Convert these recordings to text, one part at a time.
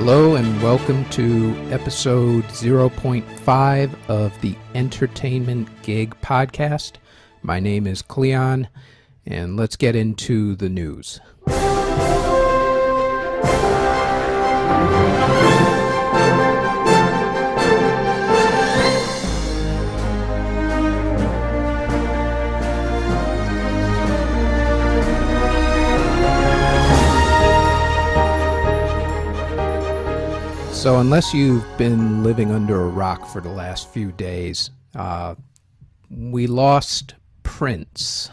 Hello and welcome to episode 0.5 of the Entertainment Gig podcast. My name is Cleon, and let's get into the news. So unless you've been living under a rock for the last few days, we lost Prince,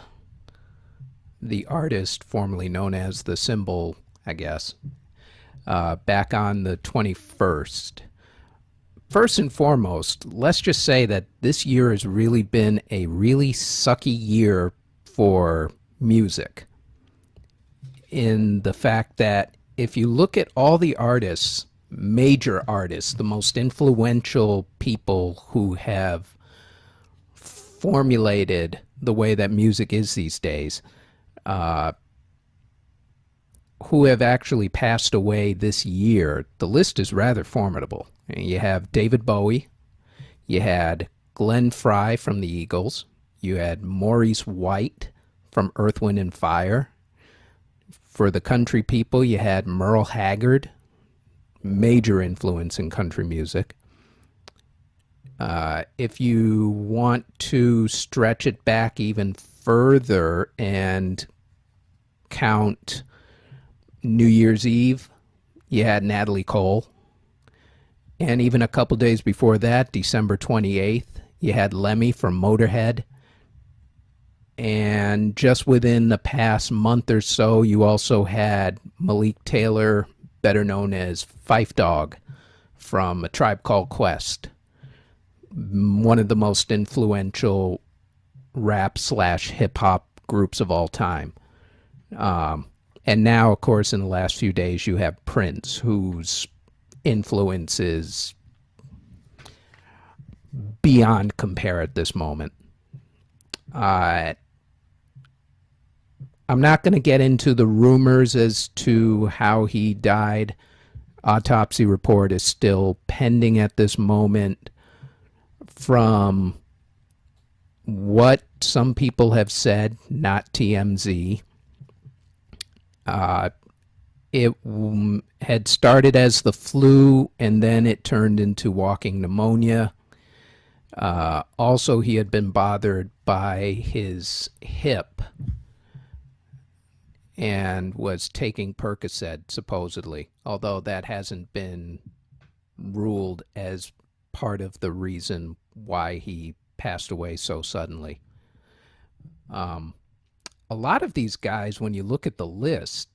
the artist formerly known as The Symbol, I guess, back on the 21st. First and foremost, let's just say that this year has really been a really sucky year for music, in the fact that if you look at all the artists, major artists, the most influential people who have formulated the way that music is these days, who have actually passed away this year, the list is rather formidable. You have David Bowie, you had Glenn Frey from the Eagles, you had Maurice White from Earth, Wind and Fire. For the country people, you had Merle Haggard, major influence in country music. If you want to stretch it back even further and count New Year's Eve, you had Natalie Cole. And even a couple days before that, December 28th, you had Lemmy from Motorhead. And just within the past month or so, you also had Malik Taylor, better known as Phife Dawg, from A Tribe Called Quest, one of the most influential rap/hip-hop groups of all time. And now, of course, in the last few days, you have Prince, whose influence is beyond compare at this moment. I'm not going to get into the rumors as to how he died. Autopsy report is still pending at this moment. From what some people have said, not TMZ, it had started as the flu and then it turned into walking pneumonia. Also, he had been bothered by his hip and was taking Percocet, supposedly, although that hasn't been ruled as part of the reason why he passed away so suddenly. A lot of these guys, when you look at the list,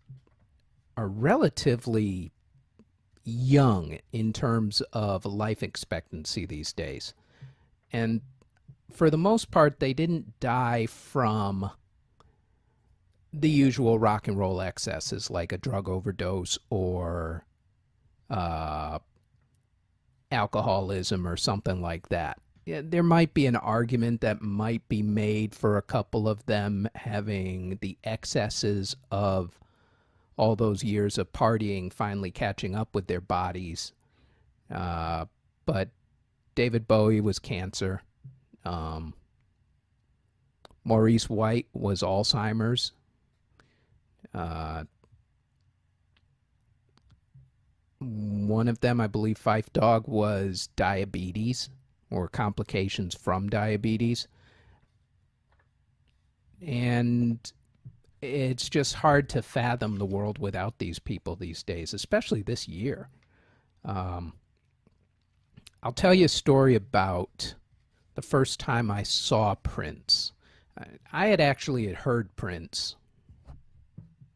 are relatively young in terms of life expectancy these days. And for the most part, they didn't die from the usual rock and roll excesses like a drug overdose or alcoholism or something like that. Yeah, there might be an argument that might be made for a couple of them having the excesses of all those years of partying finally catching up with their bodies. But David Bowie was cancer. Maurice White was Alzheimer's. One of them, I believe, Phife Dawg, was diabetes or complications from diabetes. And it's just hard to fathom the world without these people these days, especially this year. I'll tell you a story about the first time I saw Prince. I had actually heard Prince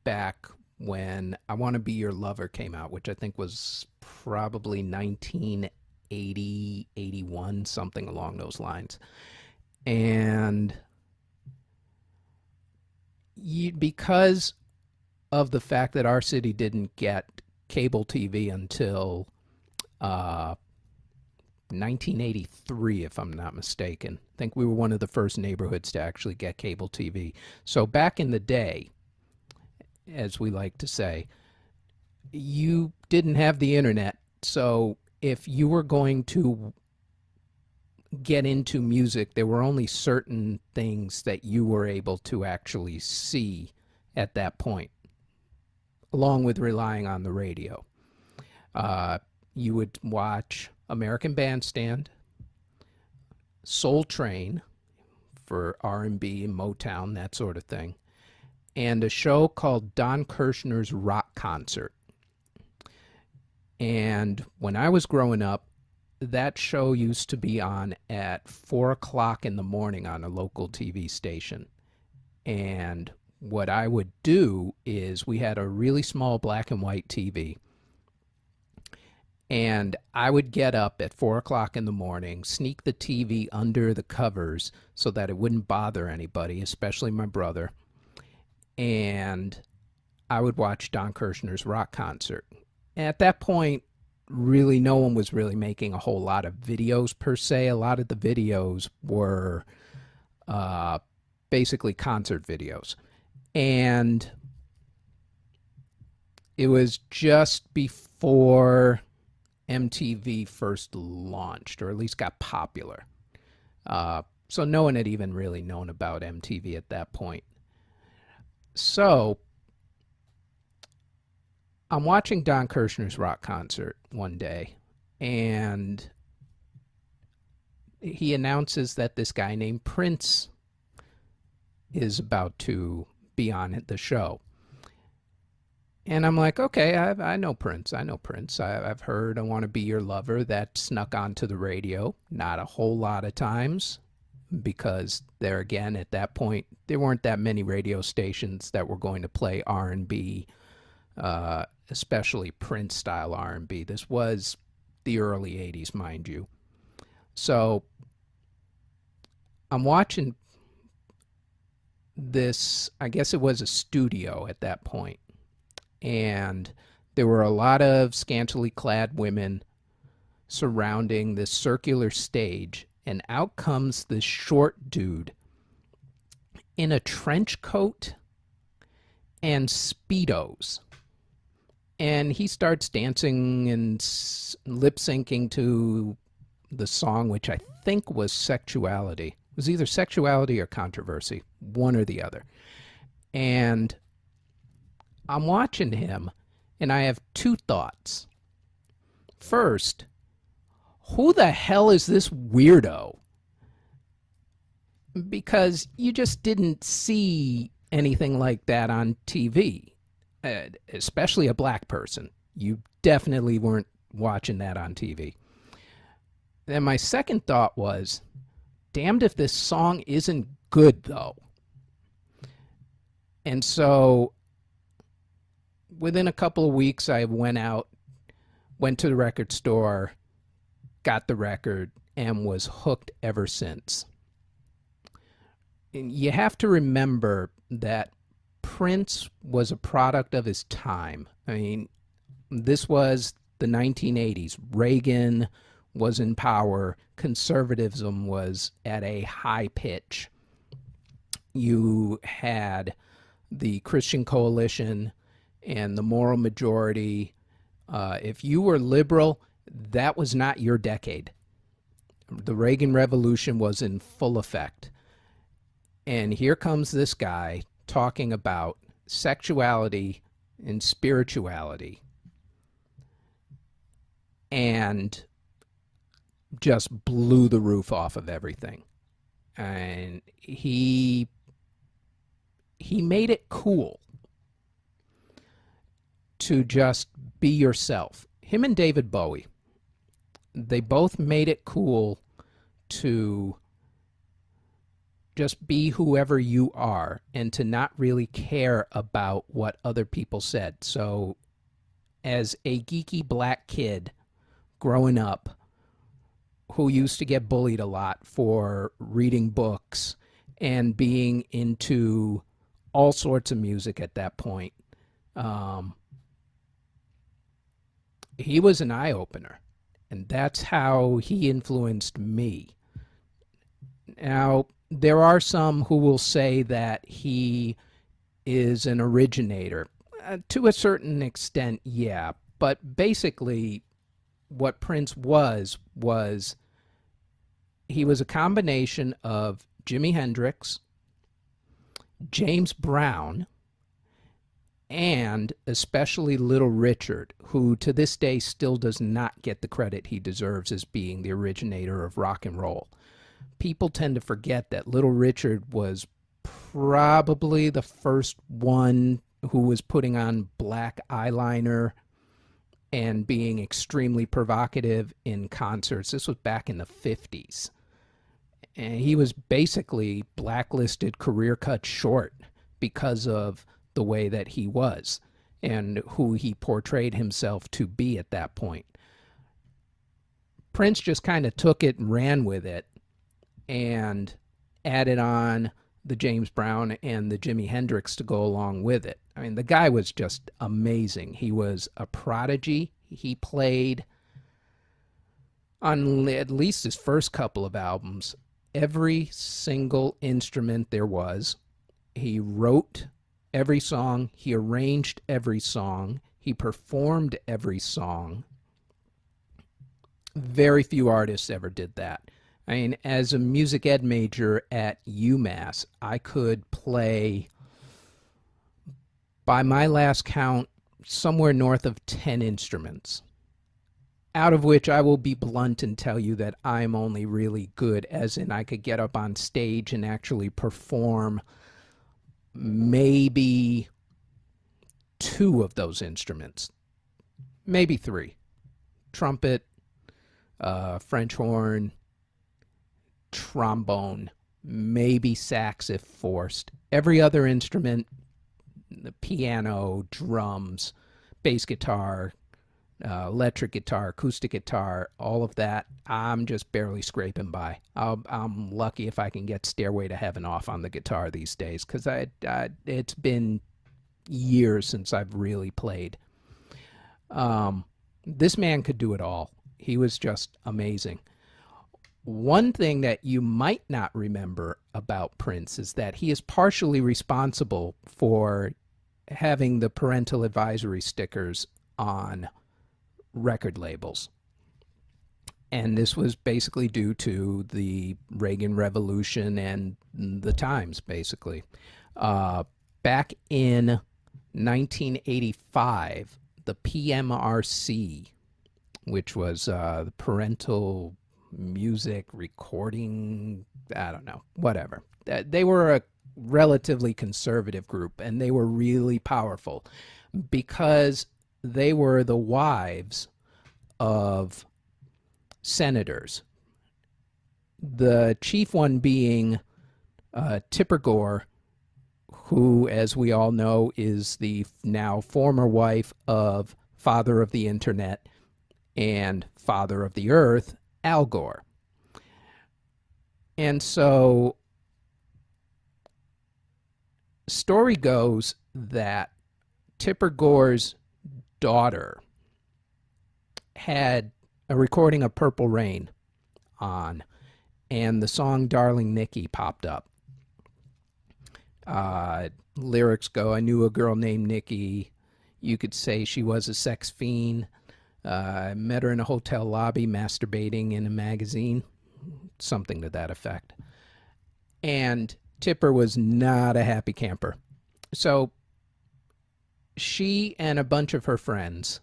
back when I Want to Be Your Lover came out, which I think was probably 1980, 81, something along those lines. And because of the fact that our city didn't get cable TV until 1983, if I'm not mistaken. I think we were one of the first neighborhoods to actually get cable TV. So back in the day, as we like to say, you didn't have the internet. So if you were going to get into music, there were only certain things that you were able to actually see at that point, along with relying on the radio. Uh, you would watch American Bandstand, Soul Train for R&B and Motown, that sort of thing, and a show called Don Kirshner's Rock Concert. And when I was growing up, that show used to be on at 4 o'clock in the morning on a local TV station. And what I would do is we had a really small black and white TV. And I would get up at 4 o'clock in the morning, sneak the TV under the covers so that it wouldn't bother anybody, especially my brother. And I would watch Don Kirshner's Rock Concert. At that point, really no one was really making a whole lot of videos per se. A lot of the videos were basically concert videos. And it was just before MTV first launched, or at least got popular. So no one had even really known about MTV at that point. So I'm watching Don Kirshner's Rock Concert one day, and he announces that this guy named Prince is about to be on the show. And I'm like, okay, I know Prince. I know Prince. I've heard I Want to Be Your Lover. That snuck onto the radio. Not a whole lot of times, because there again, at that point, there weren't that many radio stations that were going to play R&B, especially Prince-style R&B. This was the early 80s, mind you. So I'm watching this, I guess it was a studio at that point, and there were a lot of scantily clad women surrounding this circular stage, and out comes this short dude in a trench coat and Speedos. And he starts dancing and lip syncing to the song, which I think was Sexuality. It was either Sexuality or Controversy, one or the other. And I'm watching him, and I have two thoughts. First, who the hell is this weirdo? Because you just didn't see anything like that on TV. Especially a black person. You definitely weren't watching that on TV. Then my second thought was, damned if this song isn't good, though. And so within a couple of weeks, I went to the record store, got the record, and was hooked ever since. And you have to remember that Prince was a product of his time. I mean, this was the 1980s. Reagan was in power. Conservatism was at a high pitch. You had the Christian Coalition and the moral majority. If you were liberal, that was not your decade. The Reagan Revolution was in full effect. And here comes this guy talking about sexuality and spirituality, and just blew the roof off of everything. And he made it cool to just be yourself. Him and David Bowie, they both made it cool to just be whoever you are and to not really care about what other people said. So as a geeky black kid growing up who used to get bullied a lot for reading books and being into all sorts of music at that point, he was an eye-opener, and that's how he influenced me. Now, there are some who will say that he is an originator. To a certain extent, yeah. But basically, what Prince was he was a combination of Jimi Hendrix, James Brown, and especially Little Richard, who to this day still does not get the credit he deserves as being the originator of rock and roll. People tend to forget that Little Richard was probably the first one who was putting on black eyeliner and being extremely provocative in concerts. This was back in the 50s. And he was basically blacklisted, career cut short because of the way that he was and who he portrayed himself to be at that point. Prince just kind of took it and ran with it and added on the James Brown and the Jimi Hendrix to go along with it. I mean, the guy was just amazing. He was a prodigy. He played on at least his first couple of albums every single instrument there was. He wrote every song. He arranged every song. He performed every song. Very few artists ever did that. I mean, as a music ed major at UMass, I could play, by my last count, somewhere north of 10 instruments, out of which I will be blunt and tell you that I'm only really good, as in I could get up on stage and actually perform maybe 2 of those instruments, maybe 3. Trumpet, French horn, trombone, maybe sax if forced. Every other instrument, the piano, drums, bass guitar, electric guitar, acoustic guitar, all of that, I'm just barely scraping by. I'm lucky if I can get Stairway to Heaven off on the guitar these days, because it's been years since I've really played. This man could do it all. He was just amazing. One thing that you might not remember about Prince is that he is partially responsible for having the parental advisory stickers on record labels. And this was basically due to the Reagan Revolution and the times, basically. Back in 1985, the PMRC, which was the Parental Music Recording, I don't know, whatever. They were a relatively conservative group, and they were really powerful because they were the wives of senators. The chief one being Tipper Gore, who, as we all know, is the now former wife of father of the internet and father of the earth, Al Gore. And so, story goes that Tipper Gore's daughter had a recording of Purple Rain on, and the song Darling Nikki popped up. Lyrics go, I knew a girl named Nikki. You could say she was a sex fiend. I met her in a hotel lobby masturbating in a magazine. Something to that effect. And Tipper was not a happy camper. So she and a bunch of her friends,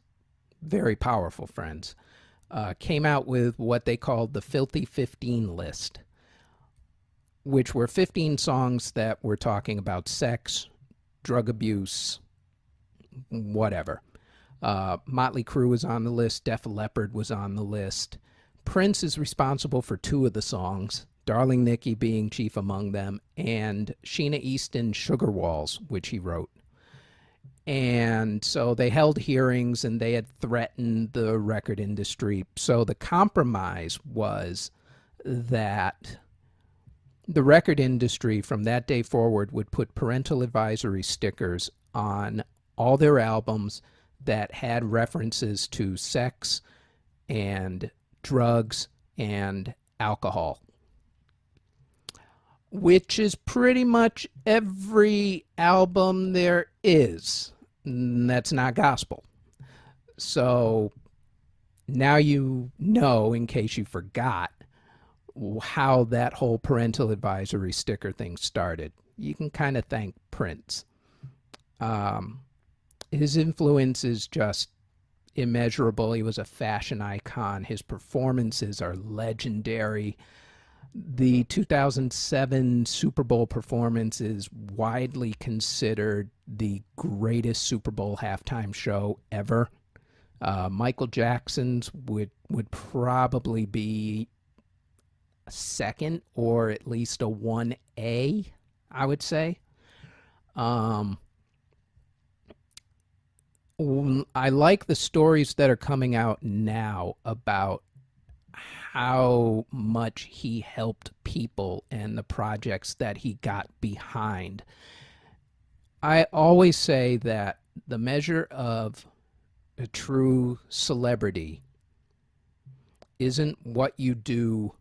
very powerful friends, came out with what they called the Filthy 15 list, which were 15 songs that were talking about sex, drug abuse, whatever. Motley Crue was on the list. Def Leppard was on the list. Prince is responsible for 2 of the songs, Darling Nikki being chief among them, and Sheena Easton's Sugar Walls, which he wrote. And so they held hearings, and they had threatened the record industry. So the compromise was that the record industry from that day forward would put parental advisory stickers on all their albums that had references to sex and drugs and alcohol, which is pretty much every album there is. That's not gospel. So now you know, in case you forgot, how that whole parental advisory sticker thing started. You can kind of thank Prince. Um, his influence is just immeasurable. He was a fashion icon. His performances are legendary. The 2007 Super Bowl performance is widely considered the greatest Super Bowl halftime show ever. Michael Jackson's would probably be a second or at least a 1A, I would say. Um, I like the stories that are coming out now about how much he helped people and the projects that he got behind. I always say that the measure of a true celebrity isn't what you do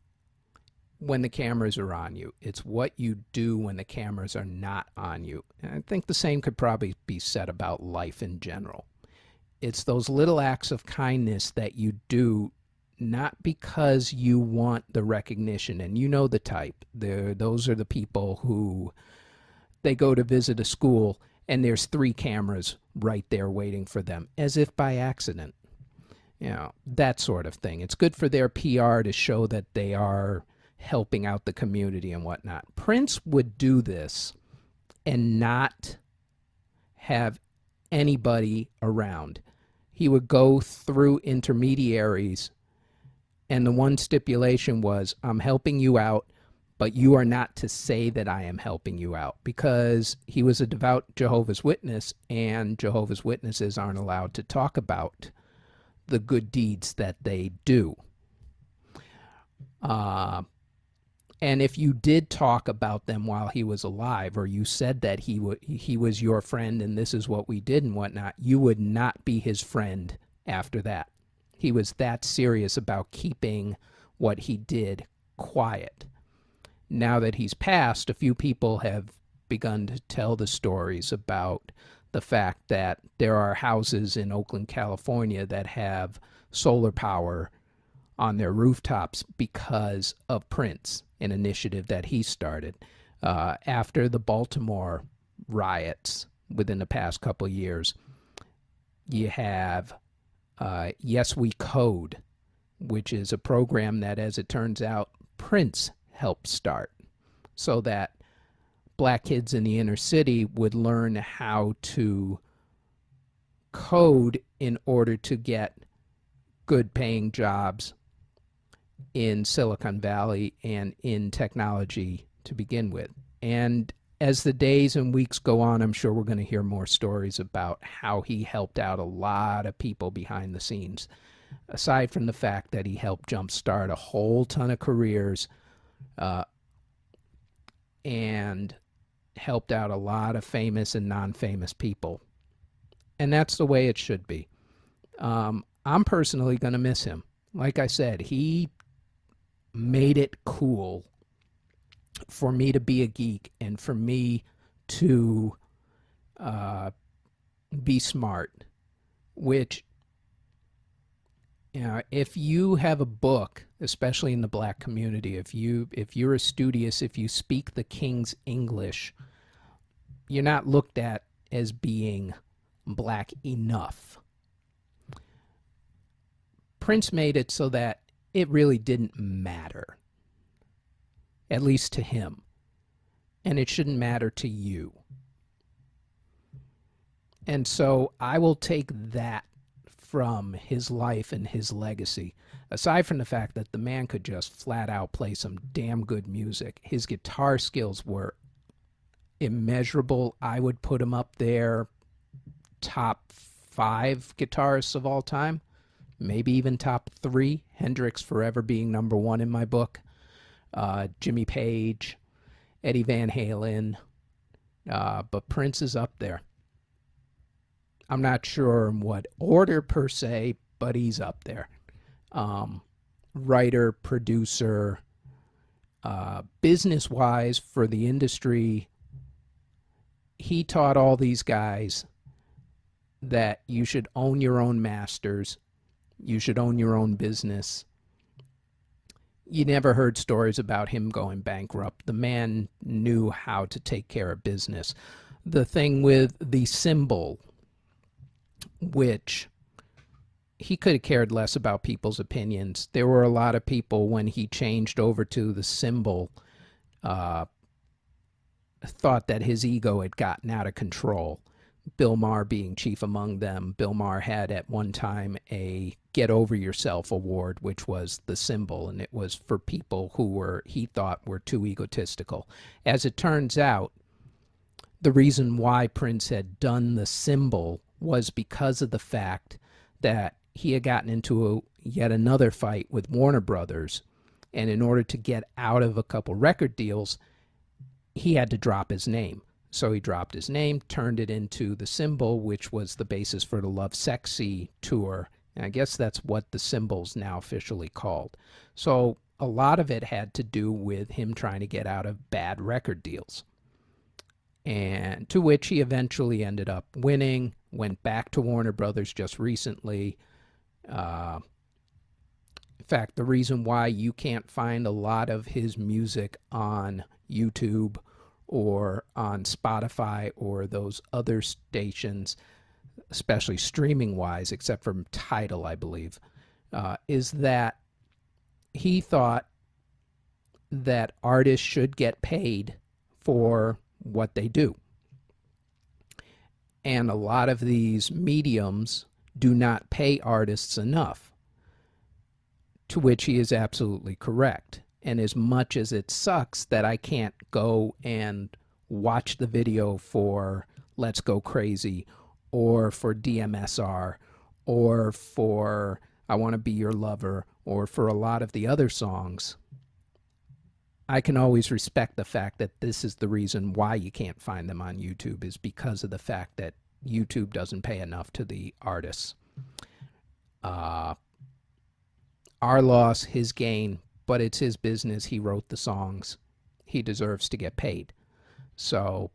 when the cameras are on you. It's what you do when the cameras are not on you. And I think the same could probably be said about life in general. It's those little acts of kindness that you do not because you want the recognition. And you know the type. Those are the people who they go to visit a school and there's 3 cameras right there waiting for them, as if by accident. You know, that sort of thing. It's good for their PR to show that they are helping out the community and whatnot. Prince would do this and not have anybody around. He would go through intermediaries, and the one stipulation was, I'm helping you out, but you are not to say that I am helping you out, because he was a devout Jehovah's Witness, and Jehovah's Witnesses aren't allowed to talk about the good deeds that they do. And if you did talk about them while he was alive, or you said that he was your friend and this is what we did and whatnot, you would not be his friend after that. He was that serious about keeping what he did quiet. Now that he's passed, a few people have begun to tell the stories about the fact that there are houses in Oakland, California that have solar power on their rooftops because of Prince, an initiative that he started. After the Baltimore riots within the past couple of years, you have Yes We Code, which is a program that, as it turns out, Prince helped start, so that black kids in the inner city would learn how to code in order to get good paying jobs in Silicon Valley and in technology to begin with. And as the days and weeks go on, I'm sure we're going to hear more stories about how he helped out a lot of people behind the scenes, aside from the fact that he helped jumpstart a whole ton of careers and helped out a lot of famous and non-famous people. And that's the way it should be. I'm personally going to miss him. Like I said, he made it cool for me to be a geek and for me to be smart, which, you know, if you have a book, especially in the black community, if you're a studious, if you speak the King's English, you're not looked at as being black enough. Prince made it so that it really didn't matter, at least to him, and it shouldn't matter to you. And so I will take that from his life and his legacy. Aside from the fact that the man could just flat out play some damn good music, his guitar skills were immeasurable. I would put him up there, top 5 guitarists of all time, maybe even top 3. Hendrix forever being number 1 in my book. Jimmy Page, Eddie Van Halen, but Prince is up there. I'm not sure in what order per se, but he's up there. Writer, producer, business-wise for the industry, he taught all these guys that you should own your own masters, you should own your own business. You never heard stories about him going bankrupt. The man knew how to take care of business. The thing with the symbol, which he could have cared less about people's opinions. There were a lot of people, when he changed over to the symbol, thought that his ego had gotten out of control. Bill Maher being chief among them. Bill Maher had at one time a Get Over Yourself award, which was the symbol, and it was for people who he thought were too egotistical. As it turns out, the reason why Prince had done the symbol was because of the fact that he had gotten into yet another fight with Warner Brothers, and in order to get out of a couple record deals, he had to drop his name. So he dropped his name, turned it into the symbol, which was the basis for the Love Sexy tour. And I guess that's what the symbol's now officially called. So a lot of it had to do with him trying to get out of bad record deals. And to which he eventually ended up winning, went back to Warner Brothers just recently. In fact, the reason why you can't find a lot of his music on YouTube or on Spotify or those other stations, especially streaming-wise, except for Tidal, I believe, is that he thought that artists should get paid for what they do. And a lot of these mediums do not pay artists enough, to which he is absolutely correct. And as much as it sucks that I can't go and watch the video for Let's Go Crazy or for DMSR or for I Want to Be Your Lover or for a lot of the other songs, I can always respect the fact that this is the reason why you can't find them on YouTube, is because of the fact that YouTube doesn't pay enough to the artists. Our loss, his gain, but it's his business. He wrote the songs. He deserves to get paid. So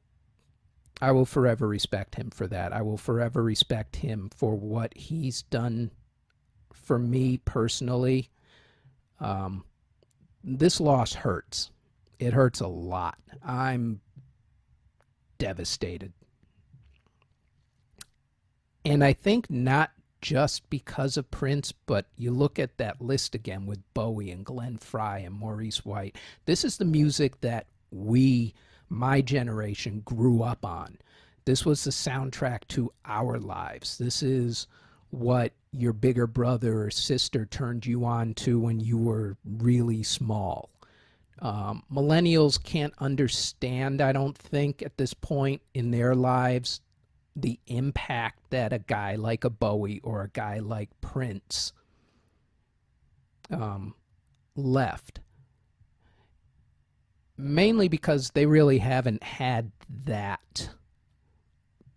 I will forever respect him for that. I will forever respect him for what he's done for me personally. This loss hurts. It hurts a lot. I'm devastated. And I think not just because of Prince, but you look at that list again with Bowie and Glenn Frey and Maurice White. This is the music that we, my generation, grew up on. This was the soundtrack to our lives. This is what your bigger brother or sister turned you on to when you were really small. Millennials can't understand, I don't think, at this point in their lives, the impact that a guy like a Bowie or a guy like Prince left. Mainly because they really haven't had that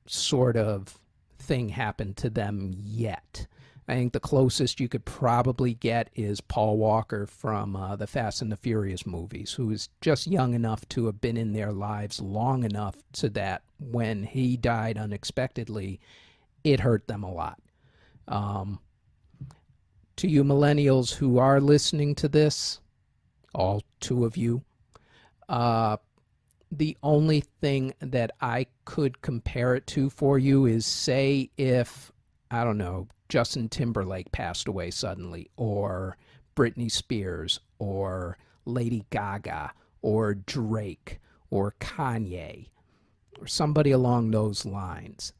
sort of thing happen to them yet. I think the closest you could probably get is Paul Walker from the Fast and the Furious movies, who is just young enough to have been in their lives long enough so that when he died unexpectedly, it hurt them a lot. To you millennials who are listening to this, all two of you, the only thing that I could compare it to for you is, say, if, I don't know, Justin Timberlake passed away suddenly, or Britney Spears, or Lady Gaga, or Drake, or Kanye, or somebody along those lines.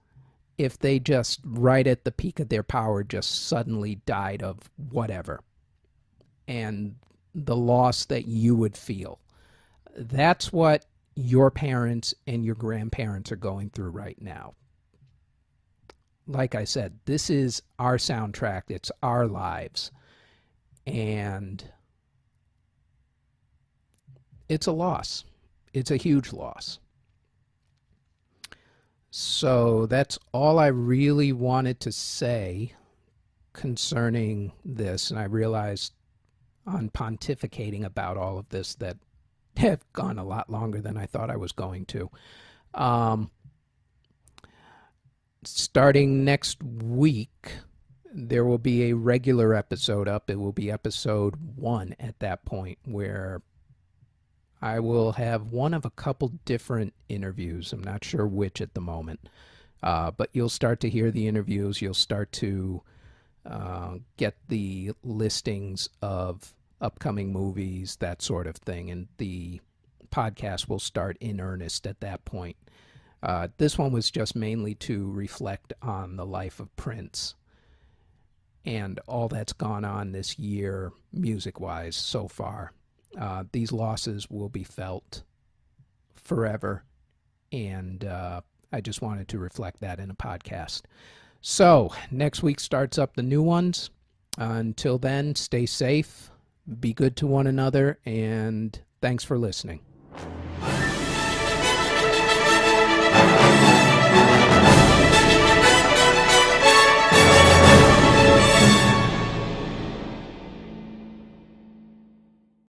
If they just, right at the peak of their power, just suddenly died of whatever, and the loss that you would feel. That's what your parents and your grandparents are going through right now. Like I said, this is our soundtrack. It's our lives. And it's a loss. It's a huge loss. So that's all I really wanted to say concerning this. And I realized on pontificating about all of this that have gone a lot longer than I thought I was going to. starting next week, there will be a regular episode up. It will be episode 1 at that point, where I will have one of a couple different interviews. I'm not sure which at the moment. But you'll start to hear the interviews. You'll start to get the listings of upcoming movies, that sort of thing. And the podcast will start in earnest at that point. This one was just mainly to reflect on the life of Prince and all that's gone on this year, music-wise, so far. These losses will be felt forever, and I just wanted to reflect that in a podcast. So, next week starts up the new ones. Until then, stay safe, be good to one another, and thanks for listening.